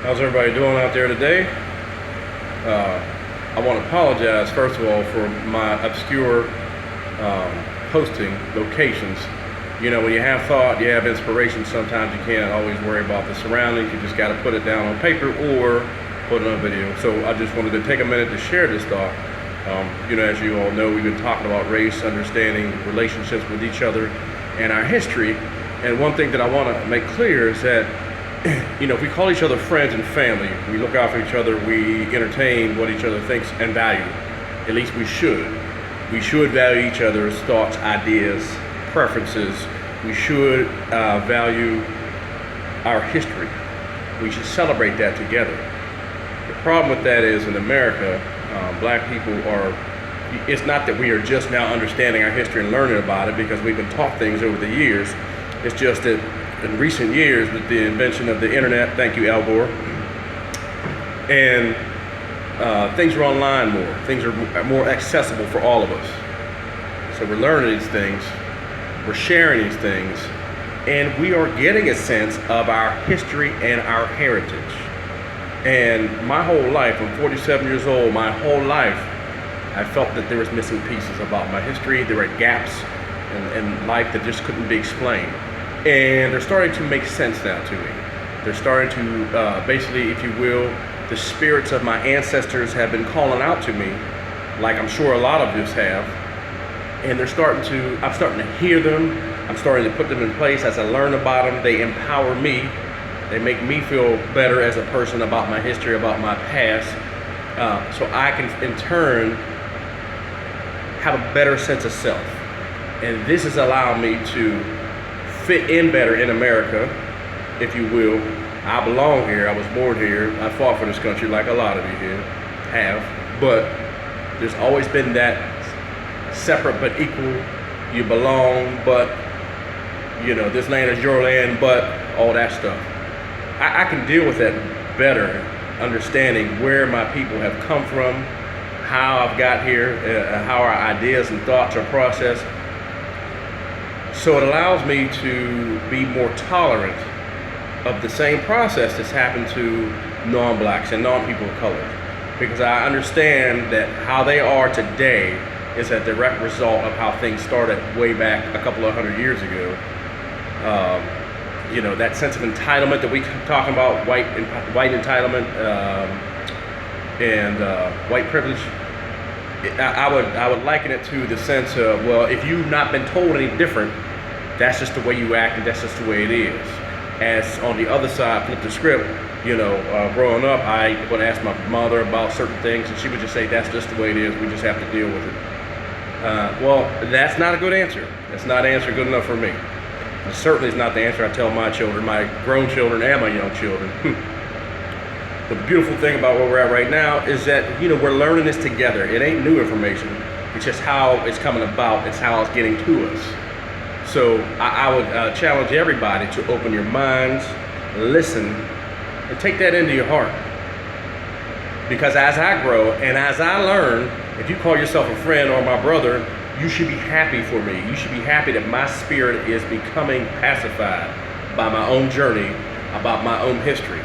How's everybody doing out there today? I want to apologize first of all for my obscure posting locations. You know, when you have thought, you have inspiration, sometimes you can't always worry about the surroundings. You just got to put it down on paper or put it on video. So I just wanted to take a minute to share this thought. You know, as you all know, we've been talking about race, understanding relationships with each other and our history. And one thing that I want to make clear is that you know, if we call each other friends and family, we look out for each other, we entertain what each other thinks and value. At least we should. We should value each other's thoughts, ideas, preferences. We should value our history. We should celebrate that together. The problem with that is in America, black people are, it's not that we are just now understanding our history and learning about it because we've been taught things over the years. It's just that in recent years, with the invention of the internet, thank you, Al Gore, and things are online more. Things are more accessible for all of us. So we're learning these things, we're sharing these things, and we are getting a sense of our history and our heritage. And my whole life, I'm 47 years old, my whole life, I felt that there was missing pieces about my history. There were gaps in life that just couldn't be explained. And they're starting to make sense now to me. They're starting to, basically, if you will, the spirits of my ancestors have been calling out to me, like I'm sure a lot of us have. And I'm starting to hear them. I'm starting to put them in place as I learn about them. They empower me. They make me feel better as a person about my history, about my past. So I can, in turn, have a better sense of self. And this has allowed me to fit in better in America, if you will. I belong here, I was born here, I fought for this country like a lot of you here have, but there's always been that separate but equal, you belong, but, you know, this land is your land, but all that stuff. I can deal with that better, understanding where my people have come from, how I've got here, how our ideas and thoughts are processed. So it allows me to be more tolerant of the same process that's happened to non-blacks and non-people of color. Because I understand that how they are today is a direct result of how things started way back a couple of hundred years ago. You know, that sense of entitlement that we talking about, white entitlement and white privilege, I would liken it to the sense of, well, if you've not been told any different, that's just the way you act and that's just the way it is. As on the other side, flip the script, you know, growing up, I would ask my mother about certain things and she would just say, that's just the way it is, we just have to deal with it. Well, that's not a good answer. That's not an answer good enough for me. It certainly is not the answer I tell my children, my grown children and my young children. The beautiful thing about where we're at right now is that, you know, we're learning this together. It ain't new information. It's just how it's coming about. It's how it's getting to us. So I would challenge everybody to open your minds, listen, and take that into your heart. Because as I grow and as I learn, if you call yourself a friend or my brother, you should be happy for me. You should be happy that my spirit is becoming pacified by my own journey, about my own history.